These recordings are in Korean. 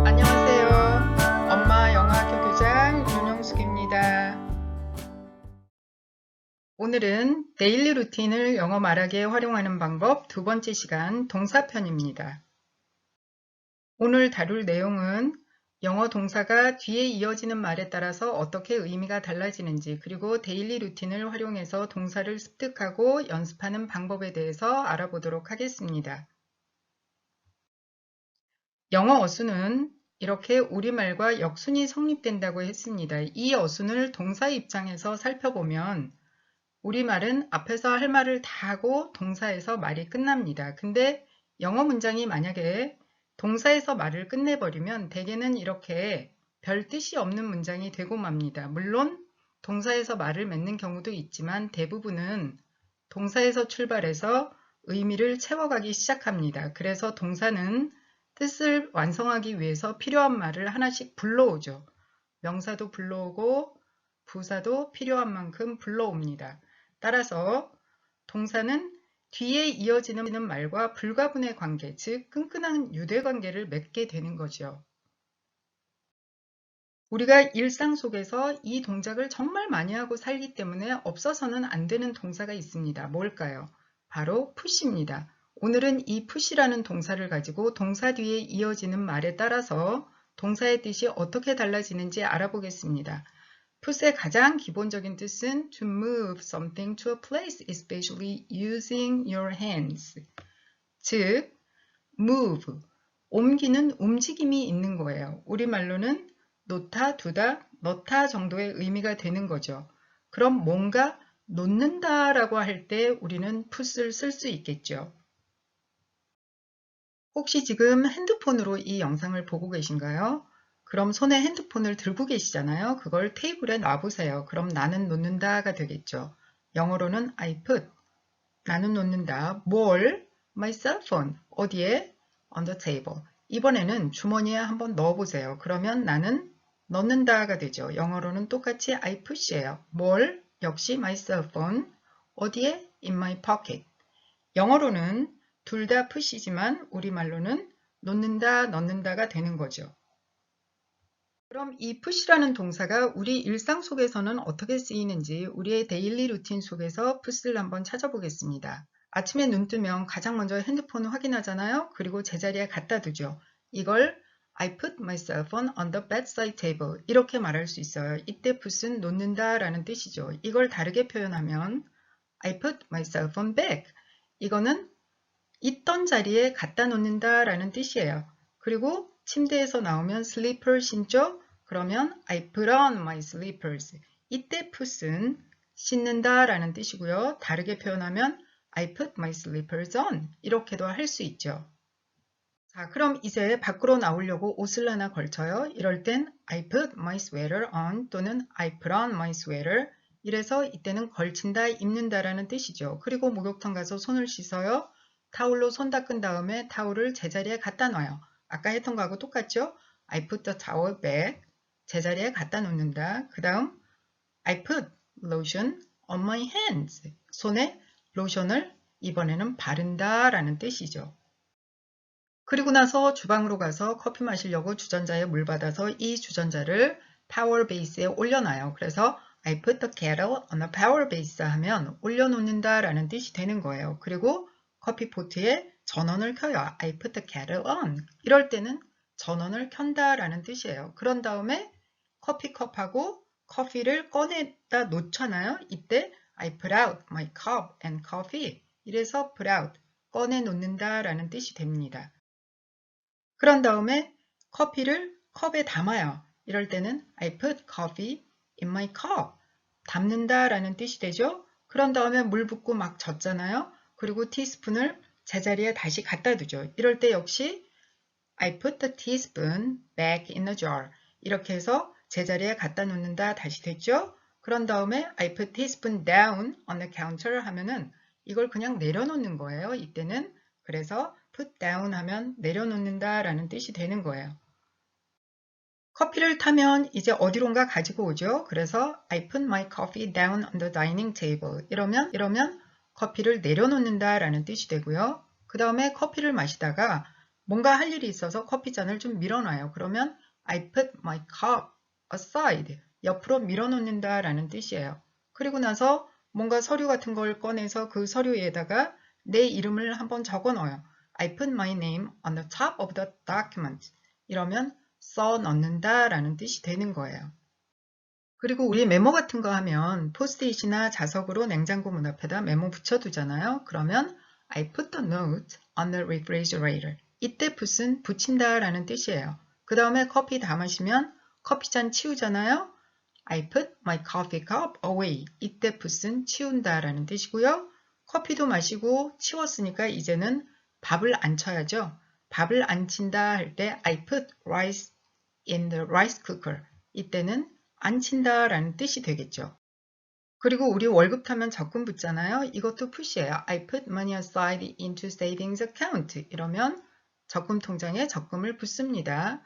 안녕하세요. 엄마 영어학교 교장 윤영숙입니다. 오늘은 데일리 루틴을 영어 말하기에 활용하는 방법 두 번째 시간 동사편입니다. 오늘 다룰 내용은 영어 동사가 뒤에 이어지는 말에 따라서 어떻게 의미가 달라지는지, 그리고 데일리 루틴을 활용해서 동사를 습득하고 연습하는 방법에 대해서 알아보도록 하겠습니다. 영어 어순은 이렇게 우리말과 역순이 성립된다고 했습니다. 이 어순을 동사 입장에서 살펴보면 우리말은 앞에서 할 말을 다 하고 동사에서 말이 끝납니다. 근데 영어 문장이 만약에 동사에서 말을 끝내버리면 대개는 이렇게 별 뜻이 없는 문장이 되고 맙니다. 물론 동사에서 말을 맺는 경우도 있지만 대부분은 동사에서 출발해서 의미를 채워가기 시작합니다. 그래서 동사는 뜻을 완성하기 위해서 필요한 말을 하나씩 불러오죠. 명사도 불러오고 부사도 필요한 만큼 불러옵니다. 따라서 동사는 뒤에 이어지는 말과 불가분의 관계, 즉 끈끈한 유대관계를 맺게 되는 거죠. 우리가 일상 속에서 이 동작을 정말 많이 하고 살기 때문에 없어서는 안 되는 동사가 있습니다. 뭘까요? 바로 push입니다. 오늘은 이 push라는 동사를 가지고 동사 뒤에 이어지는 말에 따라서 동사의 뜻이 어떻게 달라지는지 알아보겠습니다. push의 가장 기본적인 뜻은 to move something to a place, especially using your hands. 즉, move, 옮기는 움직임이 있는 거예요. 우리말로는 놓다, 두다, 넣다 정도의 의미가 되는 거죠. 그럼 뭔가 놓는다 라고 할 때 우리는 put을 쓸 수 있겠죠. 혹시 지금 핸드폰으로 이 영상을 보고 계신가요? 그럼 손에 핸드폰을 들고 계시잖아요. 그걸 테이블에 놔보세요. 그럼 나는 놓는다가 되겠죠. 영어로는 I put, 나는 놓는다. 뭘? My cell phone. 어디에? On the table. 이번에는 주머니에 한번 넣어보세요. 그러면 나는 넣는다가 되죠. 영어로는 똑같이 I push예요. 뭘? 역시 my cell phone. 어디에? In my pocket. 영어로는 둘 다 push이지만 우리말로는 놓는다, 넣는다가 되는 거죠. 그럼 이 push라는 동사가 우리 일상 속에서는 어떻게 쓰이는지 우리의 데일리 루틴 속에서 put을 한번 찾아보겠습니다. 아침에 눈 뜨면 가장 먼저 핸드폰을 확인하잖아요. 그리고 제자리에 갖다 두죠. 이걸 I put my cell phone on the bedside table 이렇게 말할 수 있어요. 이때 put은 놓는다 라는 뜻이죠. 이걸 다르게 표현하면 I put my cell phone back. 이거는 있던 자리에 갖다 놓는다 라는 뜻이에요. 그리고 침대에서 나오면 슬리퍼 신죠? 그러면 I put on my slippers. 이때 put은 신는다 라는 뜻이고요. 다르게 표현하면 I put my slippers on. 이렇게도 할 수 있죠. 자, 그럼 이제 밖으로 나오려고 옷을 하나 걸쳐요. 이럴 땐 I put my sweater on 또는 I put on my sweater. 이래서 이때는 걸친다, 입는다 라는 뜻이죠. 그리고 목욕탕 가서 손을 씻어요. 타올로 손 닦은 다음에 타올을 제자리에 갖다 놔요. 아까 했던 거하고 똑같죠? I put the towel back. 제자리에 갖다 놓는다. 그 다음 I put lotion on my hands. 손에 로션을 이번에는 바른다 라는 뜻이죠. 그리고 나서 주방으로 가서 커피 마시려고 주전자에 물 받아서 이 주전자를 파워 베이스에 올려놔요. 그래서 I put the kettle on a power base 하면 올려놓는다 라는 뜻이 되는 거예요. 그리고 커피 포트에 전원을 켜요. I put the kettle on. 이럴 때는 전원을 켠다 라는 뜻이에요. 그런 다음에 커피컵하고 커피를 꺼내다 놓잖아요. 이때 I put out my cup and coffee. 이래서 put out, 꺼내 놓는다 라는 뜻이 됩니다. 그런 다음에 커피를 컵에 담아요. 이럴 때는 I put coffee in my cup. 담는다 라는 뜻이 되죠. 그런 다음에 물 붓고 막 젓잖아요. 그리고 티스푼을 제자리에 다시 갖다 두죠. 이럴 때 역시 I put the teaspoon back in the jar. 이렇게 해서 제자리에 갖다 놓는다 다시 됐죠. 그런 다음에 I put teaspoon down on the counter 하면은 이걸 그냥 내려놓는 거예요. 이때는 그래서 put down 하면 내려놓는다 라는 뜻이 되는 거예요. 커피를 타면 이제 어디론가 가지고 오죠. 그래서 I put my coffee down on the dining table. 이러면 커피를 내려놓는다 라는 뜻이 되고요. 그 다음에 커피를 마시다가 뭔가 할 일이 있어서 커피잔을 좀 밀어놔요. 그러면 I put my cup aside. 옆으로 밀어놓는다 라는 뜻이에요. 그리고 나서 뭔가 서류 같은 걸 꺼내서 그 서류에다가 내 이름을 한번 적어 넣어요. I put my name on the top of the document. 이러면 써 넣는다 라는 뜻이 되는 거예요. 그리고 우리 메모 같은 거 하면 포스트잇이나 자석으로 냉장고 문 앞에다 메모 붙여두잖아요. 그러면 I put the note on the refrigerator. 이때 put은 붙인다 라는 뜻이에요. 그 다음에 커피 다 마시면 커피잔 치우잖아요. I put my coffee cup away. 이때 put은 치운다 라는 뜻이고요. 커피도 마시고 치웠으니까 이제는 밥을 안 쳐야죠. 밥을 안 친다 할 때 I put rice in the rice cooker. 이때는 안 친다 라는 뜻이 되겠죠. 그리고 우리 월급 타면 적금 붙잖아요. 이것도 푸시예요. I put money aside into savings account. 이러면 적금 통장에 적금을 붓습니다.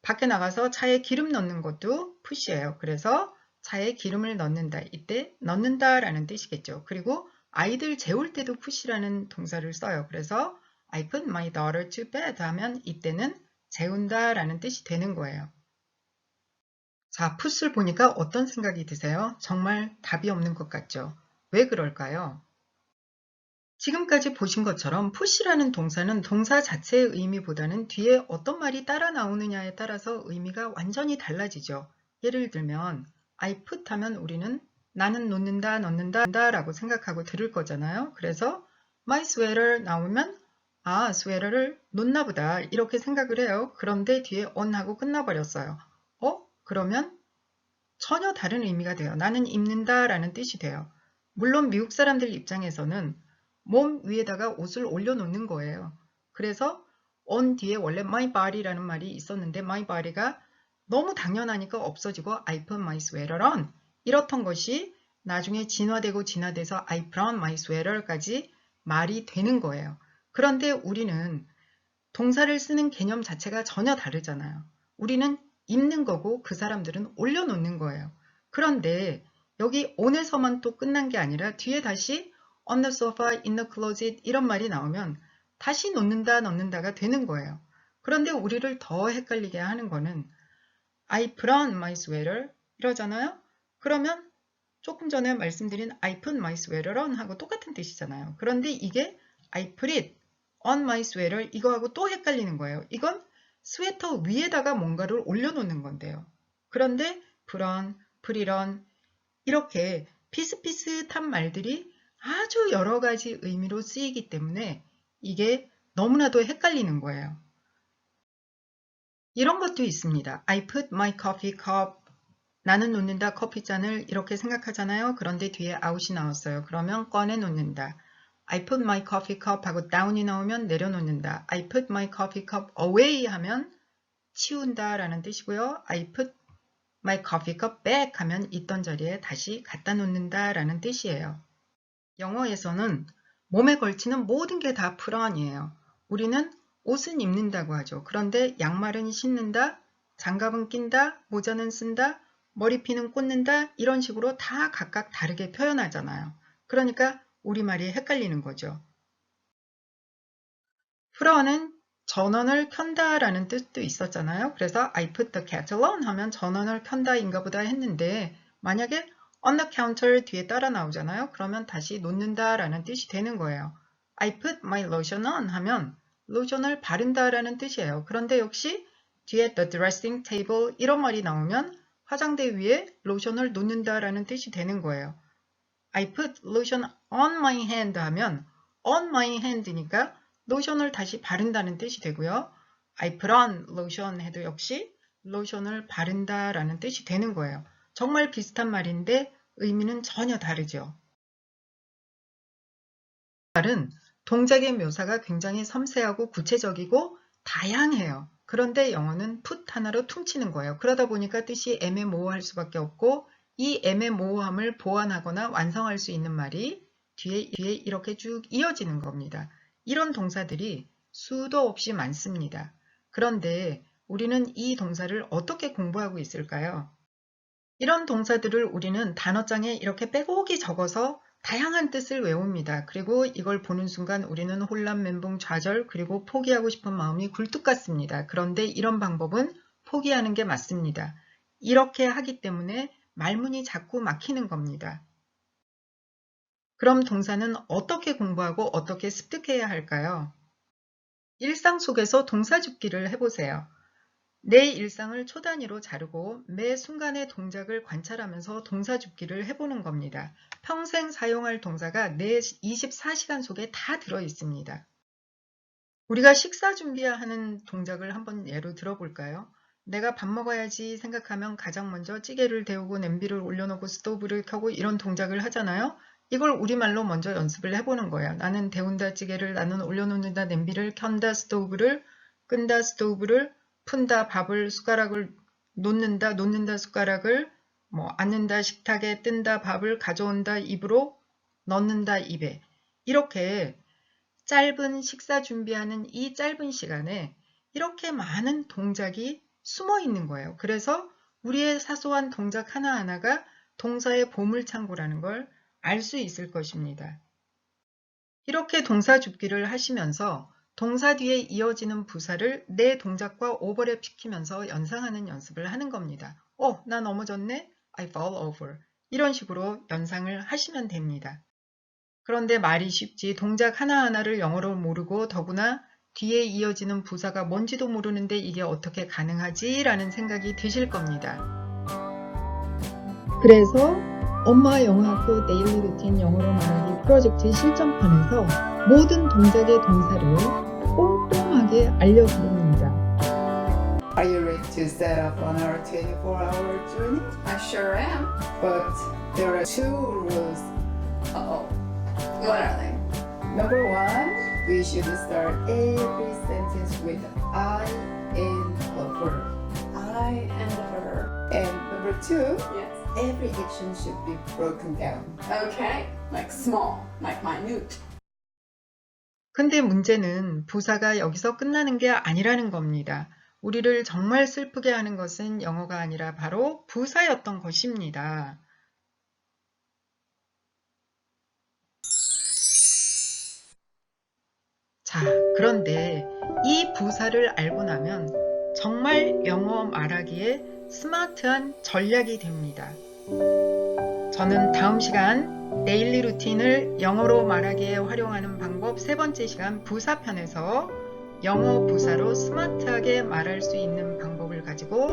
밖에 나가서 차에 기름 넣는 것도 푸시예요. 그래서 차에 기름을 넣는다. 이때 넣는다 라는 뜻이겠죠. 그리고 아이들 재울 때도 푸시라는 동사를 써요. 그래서 I put my daughter to bed 하면 이때는 재운다 라는 뜻이 되는 거예요. 자, 풋을 보니까 어떤 생각이 드세요? 정말 답이 없는 것 같죠? 왜 그럴까요? 지금까지 보신 것처럼 푸시라는 동사는 동사 자체의 의미보다는 뒤에 어떤 말이 따라 나오느냐에 따라서 의미가 완전히 달라지죠. 예를 들면 I put 하면 우리는 나는 놓는다, 넣는다 라고 생각하고 들을 거잖아요. 그래서 my sweater 나오면 아, sweater를 놓나 보다 이렇게 생각을 해요. 그런데 뒤에 on 하고 끝나버렸어요. 그러면 전혀 다른 의미가 돼요. 나는 입는다 라는 뜻이 돼요. 물론 미국 사람들 입장에서는 몸 위에다가 옷을 올려놓는 거예요. 그래서 on 뒤에 원래 my body라는 말이 있었는데 my body가 너무 당연하니까 없어지고 I put my sweater on 이렇던 것이 나중에 진화되고 진화돼서 I put on my sweater까지 말이 되는 거예요. 그런데 우리는 동사를 쓰는 개념 자체가 전혀 다르잖아요. 우리는 입는 거고 그 사람들은 올려놓는 거예요. 그런데 여기 on에서만 또 끝난 게 아니라 뒤에 다시 on the sofa, in the closet 이런 말이 나오면 다시 놓는다, 넣는다가 되는 거예요. 그런데 우리를 더 헷갈리게 하는 거는 I put on my sweater 이러잖아요. 그러면 조금 전에 말씀드린 I put my sweater on 하고 똑같은 뜻이잖아요. 그런데 이게 I put it on my sweater 이거하고 또 헷갈리는 거예요. 이건 스웨터 위에다가 뭔가를 올려놓는 건데요. 그런데 put on, put it on 이렇게 비슷비슷한 말들이 아주 여러 가지 의미로 쓰이기 때문에 이게 너무나도 헷갈리는 거예요. 이런 것도 있습니다. I put my coffee cup 나는 놓는다 커피잔을 이렇게 생각하잖아요. 그런데 뒤에 out이 나왔어요. 그러면 꺼내 놓는다. I put my coffee cup 하고 down이 나오면 내려놓는다. I put my coffee cup away 하면 치운다 라는 뜻이고요. I put my coffee cup back 하면 있던 자리에 다시 갖다 놓는다 라는 뜻이에요. 영어에서는 몸에 걸치는 모든 게 다 put on이에요. 우리는 옷은 입는다고 하죠. 그런데 양말은 신는다, 장갑은 낀다, 모자는 쓴다, 머리핀은 꽂는다 이런 식으로 다 각각 다르게 표현하잖아요. 그러니까 우리말이 헷갈리는 거죠. put on은 전원을 켠다 라는 뜻도 있었잖아요. 그래서 I put the kettle on 하면 전원을 켠다 인가 보다 했는데 만약에 on the counter 뒤에 따라 나오잖아요. 그러면 다시 놓는다 라는 뜻이 되는 거예요. I put my lotion on 하면 로션을 바른다 라는 뜻이에요. 그런데 역시 뒤에 the dressing table 이런 말이 나오면 화장대 위에 로션을 놓는다 라는 뜻이 되는 거예요. I put lotion on my hand 하면 on my hand니까 로션을 다시 바른다는 뜻이 되고요. I put on lotion 해도 역시 로션을 바른다 라는 뜻이 되는 거예요. 정말 비슷한 말인데 의미는 전혀 다르죠. 말은 동작의 묘사가 굉장히 섬세하고 구체적이고 다양해요. 그런데 영어는 put 하나로 퉁치는 거예요. 그러다 보니까 뜻이 애매모호할 수밖에 없고 이 애매모호함을 보완하거나 완성할 수 있는 말이 뒤에 이렇게 쭉 이어지는 겁니다. 이런 동사들이 수도 없이 많습니다. 그런데 우리는 이 동사를 어떻게 공부하고 있을까요? 이런 동사들을 우리는 단어장에 이렇게 빼곡히 적어서 다양한 뜻을 외웁니다. 그리고 이걸 보는 순간 우리는 혼란, 멘붕, 좌절, 그리고 포기하고 싶은 마음이 굴뚝 같습니다. 그런데 이런 방법은 포기하는 게 맞습니다. 이렇게 하기 때문에 말문이 자꾸 막히는 겁니다. 그럼 동사는 어떻게 공부하고 어떻게 습득해야 할까요? 일상 속에서 동사 줍기를 해보세요. 내 일상을 초 단위로 자르고 매 순간의 동작을 관찰하면서 동사 줍기를 해보는 겁니다. 평생 사용할 동사가 내 24시간 속에 다 들어 있습니다. 우리가 식사 준비하는 동작을 한번 예로 들어볼까요? 내가 밥 먹어야지 생각하면 가장 먼저 찌개를 데우고 냄비를 올려놓고 스토브를 켜고 이런 동작을 하잖아요. 이걸 우리말로 먼저 연습을 해보는 거예요. 나는 데운다 찌개를, 나는 올려놓는다 냄비를, 켠다 스토브를, 끈다 스토브를, 푼다 밥을, 숟가락을 놓는다 숟가락을, 앉는다 식탁에, 뜬다 밥을, 가져온다 입으로, 넣는다 입에. 이렇게 짧은 식사 준비하는 이 짧은 시간에 이렇게 많은 동작이 숨어 있는 거예요. 그래서 우리의 사소한 동작 하나하나가 동사의 보물창고라는 걸 알 수 있을 것입니다. 이렇게 동사 줍기를 하시면서 동사 뒤에 이어지는 부사를 내 동작과 오버랩 시키면서 연상하는 연습을 하는 겁니다. 나 넘어졌네? I fall over. 이런 식으로 연상을 하시면 됩니다. 그런데 말이 쉽지 동작 하나하나를 영어로 모르고 더구나 뒤에 이어지는 부사가 뭔지도 모르는데 이게 어떻게 가능하지? 라는 생각이 드실 겁니다. 그래서 엄마 영어학교 데일리 루틴 영어로 말하기 프로젝트 실전편에서 모든 동작의 동사를 꼼꼼하게 알려드립니다. Are you ready to set up on our 24-hour journey? I sure am. But there are two rules. Uh-oh. What are they? Number one, we should start every sentence with I and a verb. I and a verb. And number two, Yes. every action should be broken down. Okay. Like small, like minute. 근데 문제는 부사가 여기서 끝나는 게 아니라는 겁니다. 우리를 정말 슬프게 하는 것은 영어가 아니라 바로 부사였던 것입니다. 자, 그런데 이 부사를 알고 나면 정말 영어 말하기에 스마트한 전략이 됩니다. 저는 다음 시간 데일리 루틴을 영어로 말하기에 활용하는 방법 세 번째 시간 부사편에서 영어 부사로 스마트하게 말할 수 있는 방법을 가지고